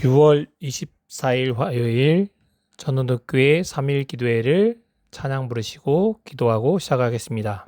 6월 24일 화요일 전원독교회 3일 기도회를 찬양 부르시고 기도하고 시작하겠습니다.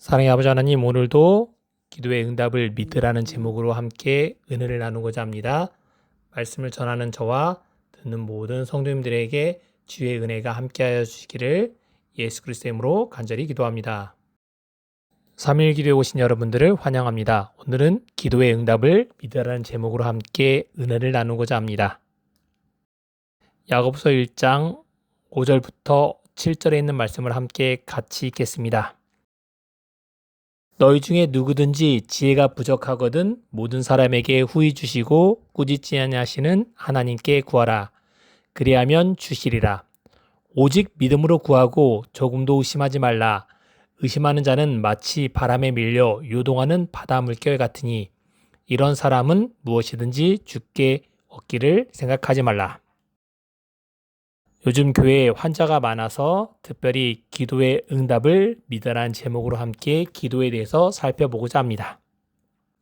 사랑의 아버지 하나님, 오늘도 기도의 응답을 믿으라는 제목으로 함께 은혜를 나누고자 합니다. 말씀을 전하는 저와 듣는 모든 성도님들에게 주의 은혜가 함께하여 주시기를 예수 그리스도의 이름으로 간절히 기도합니다. 3일 기도에 오신 여러분들을 환영합니다. 오늘은 기도의 응답을 믿으라는 제목으로 함께 은혜를 나누고자 합니다. 야고보서 1장 5절부터 7절에 있는 말씀을 함께 같이 읽겠습니다. 너희 중에 누구든지 지혜가 부족하거든 모든 사람에게 후히 주시고 꾸짖지 아니하시는 하나님께 구하라. 그리하면 주시리라. 오직 믿음으로 구하고 조금도 의심하지 말라. 의심하는 자는 마치 바람에 밀려 요동하는 바다 물결 같으니 이런 사람은 무엇이든지 주께 얻기를 생각하지 말라. 요즘 교회에 환자가 많아서 특별히 기도의 응답을 믿으라는 제목으로 함께 기도에 대해서 살펴보고자 합니다.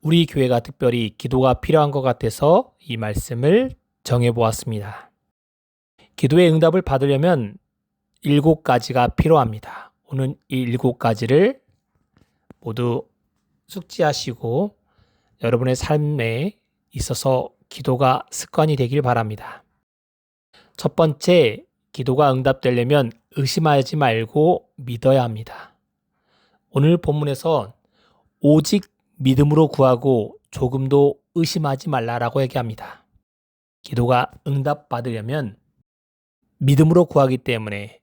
우리 교회가 특별히 기도가 필요한 것 같아서 이 말씀을 정해보았습니다. 기도의 응답을 받으려면 7가지가 필요합니다. 오늘 이 7가지를 모두 숙지하시고 여러분의 삶에 있어서 기도가 습관이 되길 바랍니다. 첫 번째, 기도가 응답되려면 의심하지 말고 믿어야 합니다. 오늘 본문에서 오직 믿음으로 구하고 조금도 의심하지 말라라고 얘기합니다. 기도가 응답받으려면 믿음으로 구하기 때문에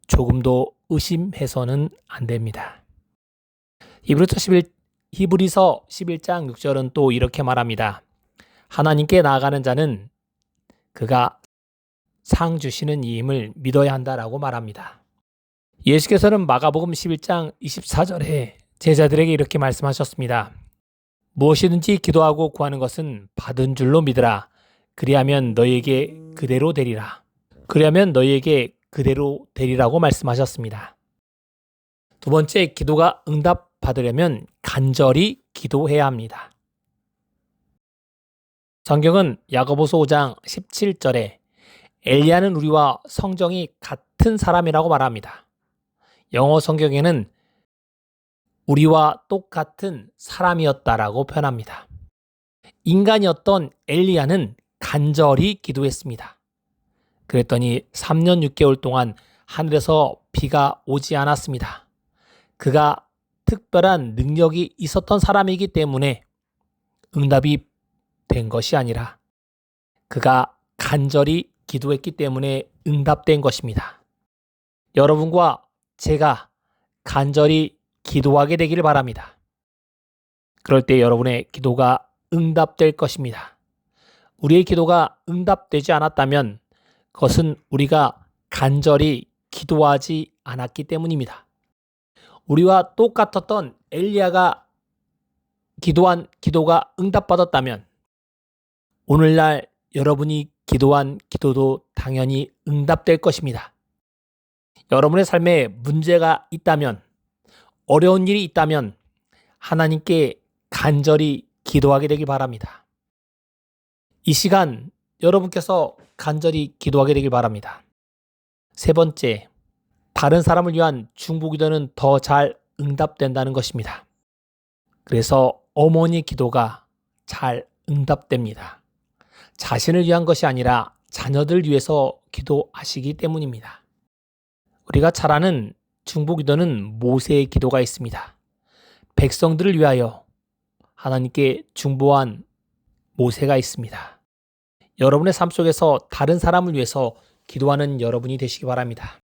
조금도 의심해서는 안 됩니다. 히브리서 11장 6절은 또 이렇게 말합니다. 하나님께 나아가는 자는 그가 상 주시는 이임을 믿어야 한다라고 말합니다. 예수께서는 마가복음 11장 24절에 제자들에게 이렇게 말씀하셨습니다. 무엇이든지 기도하고 구하는 것은 받은 줄로 믿으라. 그리하면 너희에게 그대로 되리라. 그리하면 너희에게 그대로 되리라고 말씀하셨습니다. 두 번째, 기도가 응답받으려면 간절히 기도해야 합니다. 성경은 야고보서 5장 17절에 엘리야는 우리와 성정이 같은 사람이라고 말합니다. 영어 성경에는 우리와 똑같은 사람이었다라고 표현합니다. 인간이었던 엘리야는 간절히 기도했습니다. 그랬더니 3년 6개월 동안 하늘에서 비가 오지 않았습니다. 그가 특별한 능력이 있었던 사람이기 때문에 응답이 된 것이 아니라 그가 간절히 기도했기 때문에 응답된 것입니다. 여러분과 제가 간절히 기도하게 되기를 바랍니다. 그럴 때 여러분의 기도가 응답될 것입니다. 우리의 기도가 응답되지 않았다면 그것은 우리가 간절히 기도하지 않았기 때문입니다. 우리와 똑같았던 엘리야가 기도한 기도가 응답받았다면 오늘날 여러분이 기도한 기도도 당연히 응답될 것입니다. 여러분의 삶에 문제가 있다면, 어려운 일이 있다면 하나님께 간절히 기도하게 되길 바랍니다. 이 시간 여러분께서 간절히 기도하게 되길 바랍니다. 세 번째, 다른 사람을 위한 중보기도는 더 잘 응답된다는 것입니다. 그래서 어머니 기도가 잘 응답됩니다. 자신을 위한 것이 아니라 자녀들 위해서 기도하시기 때문입니다. 우리가 잘 아는 중보기도는 모세의 기도가 있습니다. 백성들을 위하여 하나님께 중보한 모세가 있습니다. 여러분의 삶 속에서 다른 사람을 위해서 기도하는 여러분이 되시기 바랍니다.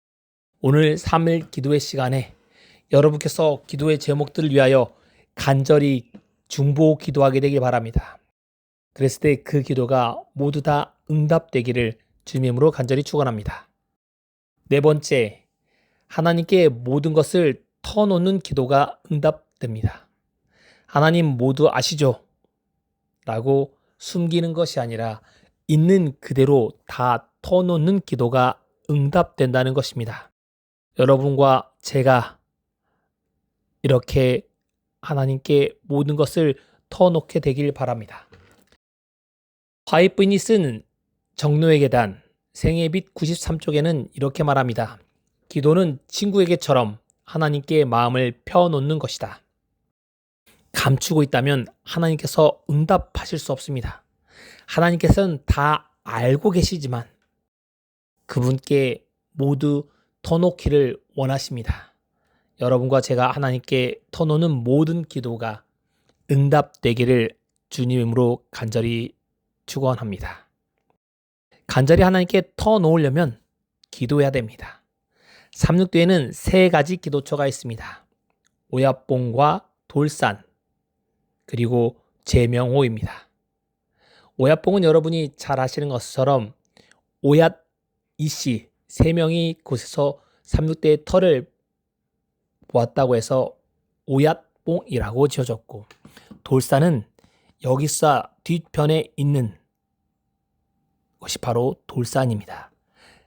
오늘 3일 기도의 시간에 여러분께서 기도의 제목들을 위하여 간절히 중보 기도하게 되길 바랍니다. 그랬을 때 그 기도가 모두 다 응답되기를 주님으로 간절히 축원합니다. 네 번째, 하나님께 모든 것을 터놓는 기도가 응답됩니다. 하나님 모두 아시죠? 라고 숨기는 것이 아니라 있는 그대로 다 터놓는 기도가 응답된다는 것입니다. 여러분과 제가 이렇게 하나님께 모든 것을 터놓게 되길 바랍니다. 화이트 부인이 쓴 정노의 계단 생애빛 93쪽에는 이렇게 말합니다. 기도는 친구에게처럼 하나님께 마음을 펴놓는 것이다. 감추고 있다면 하나님께서 응답하실 수 없습니다. 하나님께서는 다 알고 계시지만 그분께 모두 터놓기를 원하십니다. 여러분과 제가 하나님께 터놓는 모든 기도가 응답되기를 주님으로 간절히 축원합니다. 간절히 하나님께 터놓으려면 기도해야 됩니다. 36도에는 세 가지 기도처가 있습니다. 오얏봉과 돌산, 그리고 제명호입니다. 오얏봉은 여러분이 잘 아시는 것처럼 오얏 이씨 3명이 곳에서 36대의 터를 보았다고 해서 오얏봉이라고 지어졌고, 돌산은 여기서 뒤편에 있는 것이 바로 돌산입니다.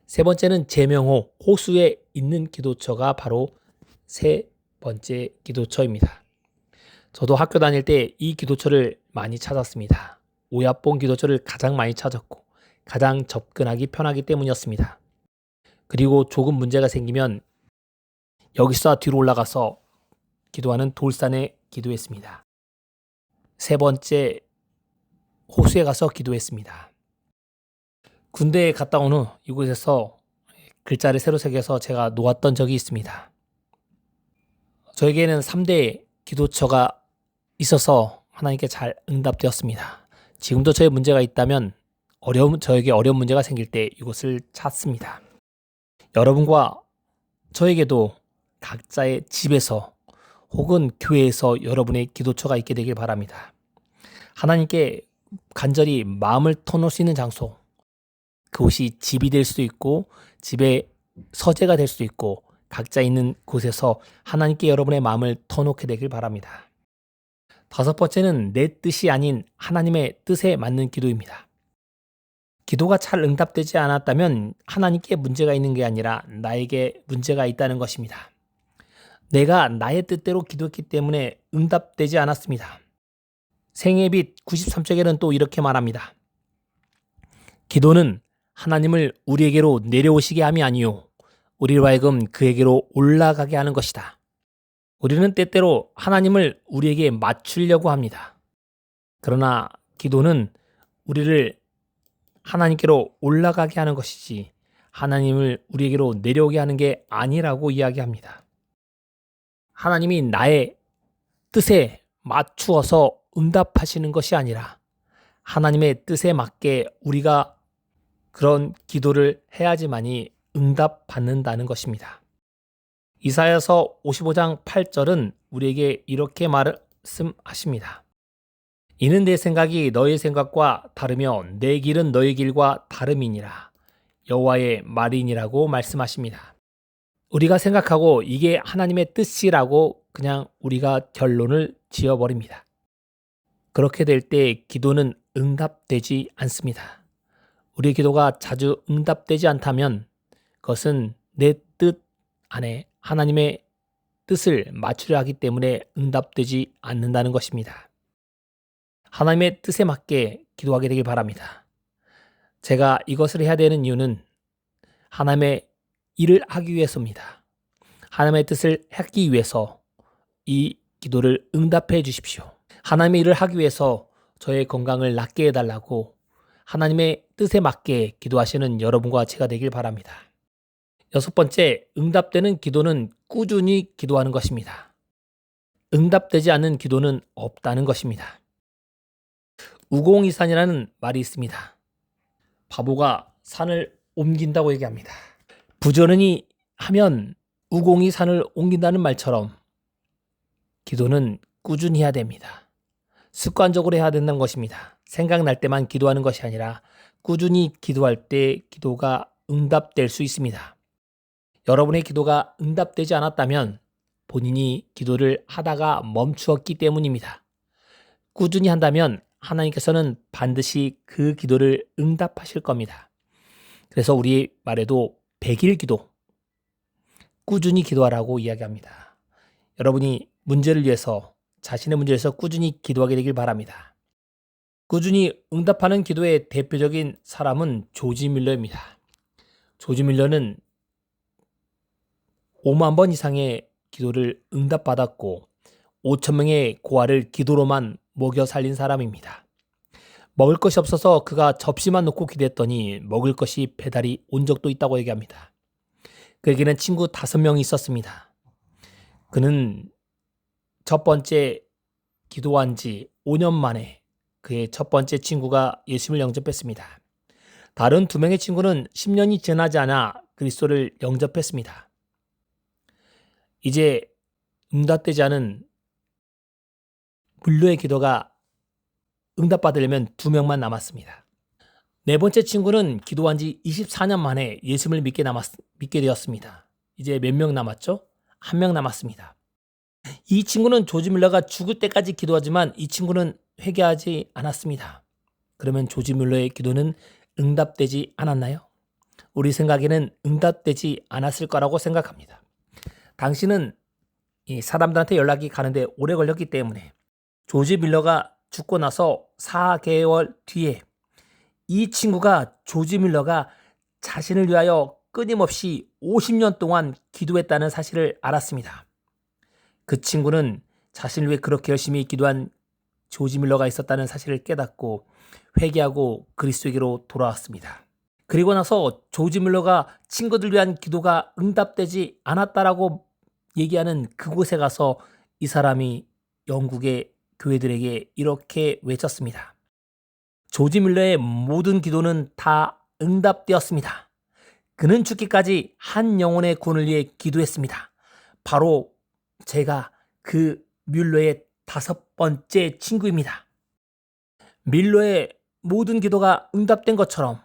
세 번째는 제명호, 호수에 있는 기도처가 바로 세 번째 기도처입니다. 저도 학교 다닐 때 이 기도처를 많이 찾았습니다. 오얏봉 기도처를 가장 많이 찾았고 가장 접근하기 편하기 때문이었습니다. 그리고 조금 문제가 생기면 여기서 뒤로 올라가서 기도하는 돌산에 기도했습니다. 세 번째, 호수에 가서 기도했습니다. 군대에 갔다 온 후 이곳에서 글자를 새로 새겨서 제가 놓았던 적이 있습니다. 저에게는 3대 기도처가 있어서 하나님께 잘 응답되었습니다. 지금도 저의 문제가 있다면 저에게 어려운 문제가 생길 때 이곳을 찾습니다. 여러분과 저에게도 각자의 집에서 혹은 교회에서 여러분의 기도처가 있게 되길 바랍니다. 하나님께 간절히 마음을 터놓을 수 있는 장소, 그곳이 집이 될 수도 있고 집의 서재가 될 수도 있고 각자 있는 곳에서 하나님께 여러분의 마음을 터놓게 되길 바랍니다. 5번째는 내 뜻이 아닌 하나님의 뜻에 맞는 기도입니다. 기도가 잘 응답되지 않았다면 하나님께 문제가 있는 게 아니라 나에게 문제가 있다는 것입니다. 내가 나의 뜻대로 기도했기 때문에 응답되지 않았습니다. 생애빛 93쪽에는 또 이렇게 말합니다. 기도는 하나님을 우리에게로 내려오시게 함이 아니요 우리로 하여금 그에게로 올라가게 하는 것이다. 우리는 때때로 하나님을 우리에게 맞추려고 합니다. 그러나 기도는 우리를 하나님께로 올라가게 하는 것이지 하나님을 우리에게로 내려오게 하는 게 아니라고 이야기합니다. 하나님이 나의 뜻에 맞추어서 응답하시는 것이 아니라 하나님의 뜻에 맞게 우리가 그런 기도를 해야지만이 응답받는다는 것입니다. 이사야서 55장 8절은 우리에게 이렇게 말씀하십니다. 이는 내 생각이 너의 생각과 다르며 내 길은 너의 길과 다름이니라. 여호와의 말이니라고 말씀하십니다. 우리가 생각하고 이게 하나님의 뜻이라고 그냥 우리가 결론을 지어버립니다. 그렇게 될 때 기도는 응답되지 않습니다. 우리의 기도가 자주 응답되지 않다면 그것은 내 뜻 안에 하나님의 뜻을 맞추려 하기 때문에 응답되지 않는다는 것입니다. 하나님의 뜻에 맞게 기도하게 되길 바랍니다. 제가 이것을 해야 되는 이유는 하나님의 일을 하기 위해서입니다. 하나님의 뜻을 하기 위해서 이 기도를 응답해 주십시오. 하나님의 일을 하기 위해서 저의 건강을 낫게 해달라고 하나님의 뜻에 맞게 기도하시는 여러분과 제가 되길 바랍니다. 6번째, 응답되는 기도는 꾸준히 기도하는 것입니다. 응답되지 않는 기도는 없다는 것입니다. 우공이산이라는 말이 있습니다. 바보가 산을 옮긴다고 얘기합니다. 부지런히 하면 우공이 산을 옮긴다는 말처럼 기도는 꾸준히 해야 됩니다. 습관적으로 해야 된다는 것입니다. 생각날 때만 기도하는 것이 아니라 꾸준히 기도할 때 기도가 응답될 수 있습니다. 여러분의 기도가 응답되지 않았다면 본인이 기도를 하다가 멈추었기 때문입니다. 꾸준히 한다면 하나님께서는 반드시 그 기도를 응답하실 겁니다. 그래서 우리 말에도 100일 기도, 꾸준히 기도하라고 이야기합니다. 여러분이 문제를 위해서, 자신의 문제를 위해서 꾸준히 기도하게 되길 바랍니다. 꾸준히 응답하는 기도의 대표적인 사람은 조지 밀러입니다. 조지 밀러는 5만 번 이상의 기도를 응답받았고 5천 명의 고아를 기도로만 먹여 살린 사람입니다. 먹을 것이 없어서 그가 접시만 놓고 기도했더니 먹을 것이 배달이 온 적도 있다고 얘기합니다. 그에게는 친구 5명이 있었습니다. 그는 첫 번째 기도한 지 5년 만에 그의 첫 번째 친구가 예수님을 영접했습니다. 다른 2명의 친구는 10년이 지나지 않아 그리스도를 영접했습니다. 이제 응답되지 않은 밀러의 기도가 응답받으려면 2명만 남았습니다. 네 번째 친구는 기도한 지 24년 만에 예수님을 믿게 되었습니다. 이제 몇 명 남았죠? 1명 남았습니다. 이 친구는 조지 밀러가 죽을 때까지 기도하지만 이 친구는 회개하지 않았습니다. 그러면 조지 밀러의 기도는 응답되지 않았나요? 우리 생각에는 응답되지 않았을 거라고 생각합니다. 당신은 이 사람들한테 연락이 가는데 오래 걸렸기 때문에 조지 밀러가 죽고 나서 4개월 뒤에 이 친구가 조지 밀러가 자신을 위하여 끊임없이 50년 동안 기도했다는 사실을 알았습니다. 그 친구는 자신을 위해 그렇게 열심히 기도한 조지 밀러가 있었다는 사실을 깨닫고 회개하고 그리스도에게로 돌아왔습니다. 그리고 나서 조지 밀러가 친구들 위한 기도가 응답되지 않았다라고 얘기하는 그곳에 가서 이 사람이 영국의 교회들에게 이렇게 외쳤습니다. 조지 밀러의 모든 기도는 다 응답되었습니다. 그는 죽기까지 한 영혼의 구원을 위해 기도했습니다. 바로 제가 그 밀러의 5번째 친구입니다. 밀러의 모든 기도가 응답된 것처럼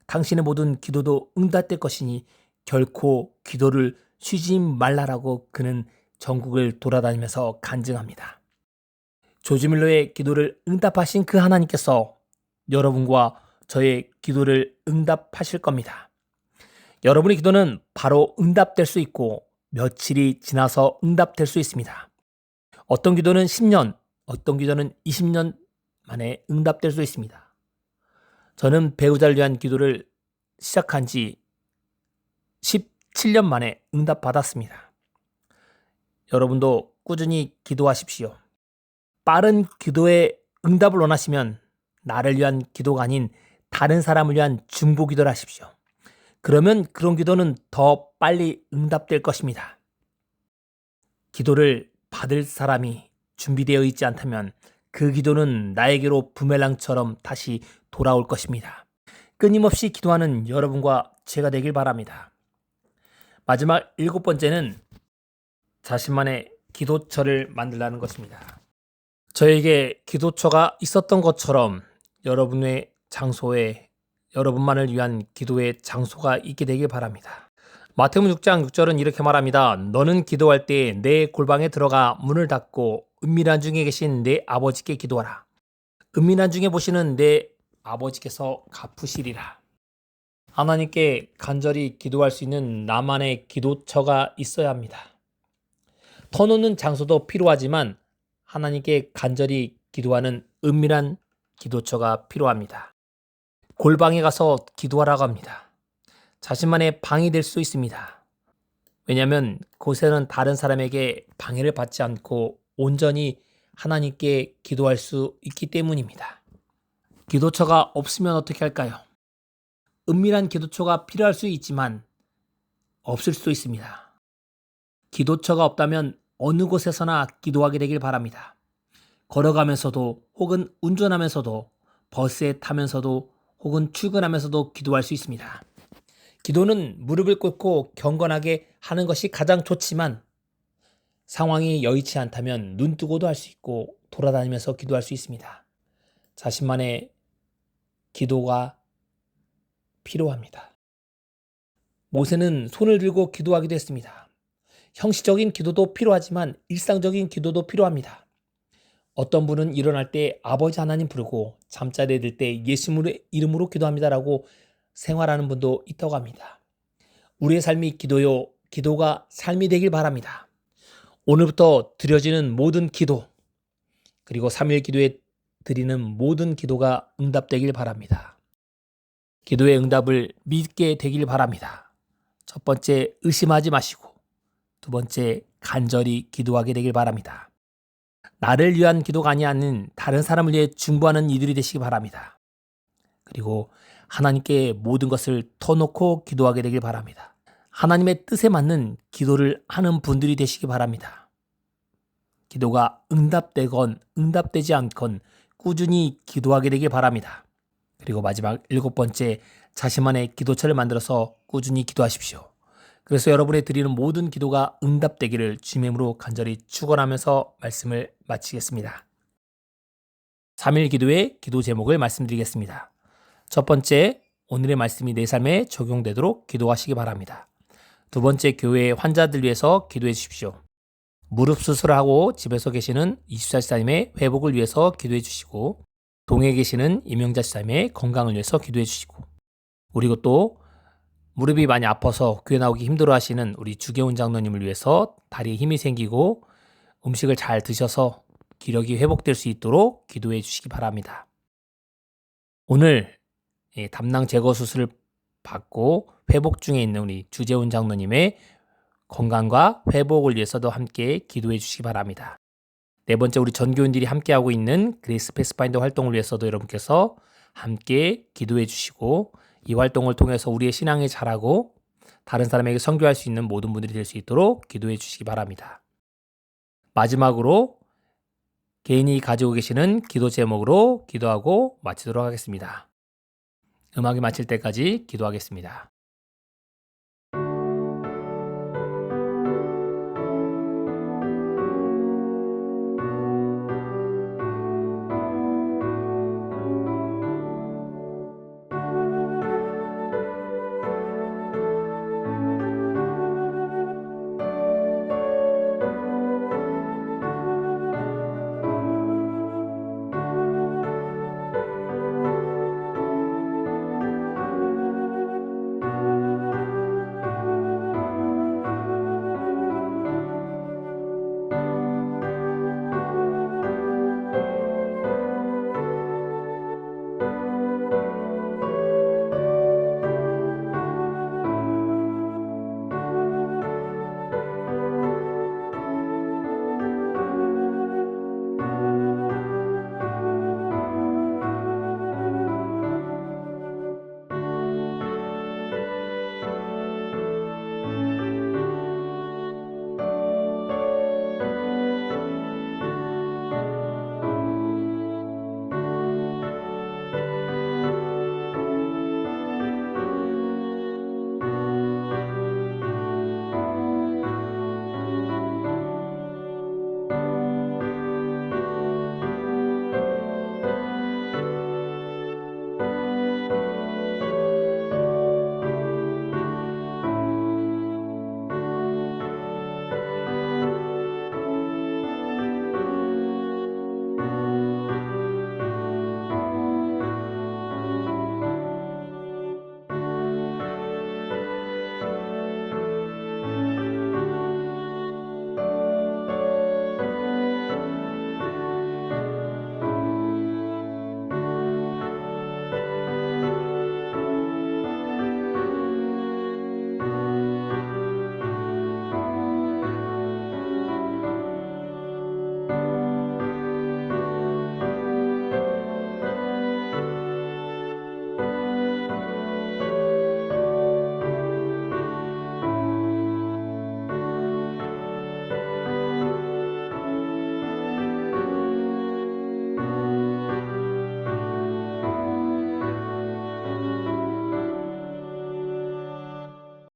당신의 모든 기도도 응답될 것이니 결코 기도를 쉬지 말라라고 그는 전국을 돌아다니면서 간증합니다. 조지 밀러의 기도를 응답하신 그 하나님께서 여러분과 저의 기도를 응답하실 겁니다. 여러분의 기도는 바로 응답될 수 있고 며칠이 지나서 응답될 수 있습니다. 어떤 기도는 10년, 어떤 기도는 20년 만에 응답될 수 있습니다. 저는 배우자를 위한 기도를 시작한 지 17년 만에 응답받았습니다. 여러분도 꾸준히 기도하십시오. 빠른 기도의 응답을 원하시면 나를 위한 기도가 아닌 다른 사람을 위한 중보 기도를 하십시오. 그러면 그런 기도는 더 빨리 응답될 것입니다. 기도를 받을 사람이 준비되어 있지 않다면 그 기도는 나에게로 부메랑처럼 다시 돌아올 것입니다. 끊임없이 기도하는 여러분과 제가 되길 바랍니다. 마지막 7번째는 자신만의 기도처를 만들라는 것입니다. 저에게 기도처가 있었던 것처럼 여러분의 장소에 여러분만을 위한 기도의 장소가 있게 되길 바랍니다. 마태복음 6장 6절은 이렇게 말합니다. 너는 기도할 때 내 골방에 들어가 문을 닫고 은밀한 중에 계신 내 아버지께 기도하라. 은밀한 중에 보시는 내 아버지께서 갚으시리라. 하나님께 간절히 기도할 수 있는 나만의 기도처가 있어야 합니다. 터놓는 장소도 필요하지만 하나님께 간절히 기도하는 은밀한 기도처가 필요합니다. 골방에 가서 기도하라고 합니다. 자신만의 방이 될 수 있습니다. 왜냐하면 그곳에는 다른 사람에게 방해를 받지 않고 온전히 하나님께 기도할 수 있기 때문입니다. 기도처가 없으면 어떻게 할까요? 은밀한 기도처가 필요할 수 있지만 없을 수도 있습니다. 기도처가 없다면 어느 곳에서나 기도하게 되길 바랍니다. 걸어가면서도 혹은 운전하면서도 버스에 타면서도 혹은 출근하면서도 기도할 수 있습니다. 기도는 무릎을 꿇고 경건하게 하는 것이 가장 좋지만 상황이 여의치 않다면 눈 뜨고도 할 수 있고 돌아다니면서 기도할 수 있습니다. 자신만의 기도가 필요합니다. 모세는 손을 들고 기도하기도 했습니다. 형식적인 기도도 필요하지만 일상적인 기도도 필요합니다. 어떤 분은 일어날 때 아버지 하나님 부르고 잠자리에 들 때 예수 이름으로 기도합니다라고 생활하는 분도 있다고 합니다. 우리의 삶이 기도요, 기도가 삶이 되길 바랍니다. 오늘부터 드려지는 모든 기도, 그리고 3일 기도에 드리는 모든 기도가 응답되길 바랍니다. 기도의 응답을 믿게 되길 바랍니다. 첫 번째, 의심하지 마시고 두 번째, 간절히 기도하게 되길 바랍니다. 나를 위한 기도가 아닌 다른 사람을 위해 중보하는 이들이 되시기 바랍니다. 그리고 하나님께 모든 것을 터놓고 기도하게 되길 바랍니다. 하나님의 뜻에 맞는 기도를 하는 분들이 되시기 바랍니다. 기도가 응답되건 응답되지 않건 꾸준히 기도하게 되길 바랍니다. 그리고 마지막 7번째, 자신만의 기도처를 만들어서 꾸준히 기도하십시오. 그래서 여러분의 드리는 모든 기도가 응답되기를 주님의 이름으로 간절히 축원하면서 말씀을 마치겠습니다. 3일 기도의 기도 제목을 말씀드리겠습니다. 첫 번째, 오늘의 말씀이 내 삶에 적용되도록 기도하시기 바랍니다. 두 번째, 교회의 환자들 위해서 기도해 주십시오. 무릎 수술을 하고 집에서 계시는 24시사님의 회복을 위해서 기도해 주시고, 동해에 계시는 임영자 시사님의 건강을 위해서 기도해 주시고, 그리고 또 무릎이 많이 아파서 교회 나오기 힘들어 하시는 우리 주계훈 장로님을 위해서 다리에 힘이 생기고 음식을 잘 드셔서 기력이 회복될 수 있도록 기도해 주시기 바랍니다. 오늘 담낭 제거 수술을 받고 회복 중에 있는 우리 주재훈 장로님의 건강과 회복을 위해서도 함께 기도해 주시기 바랍니다. 네 번째, 우리 전교인들이 함께하고 있는 그레이스 패스파인더 활동을 위해서도 여러분께서 함께 기도해 주시고, 이 활동을 통해서 우리의 신앙이 자라고 다른 사람에게 선교할 수 있는 모든 분들이 될 수 있도록 기도해 주시기 바랍니다. 마지막으로 개인이 가지고 계시는 기도 제목으로 기도하고 마치도록 하겠습니다. 음악이 마칠 때까지 기도하겠습니다.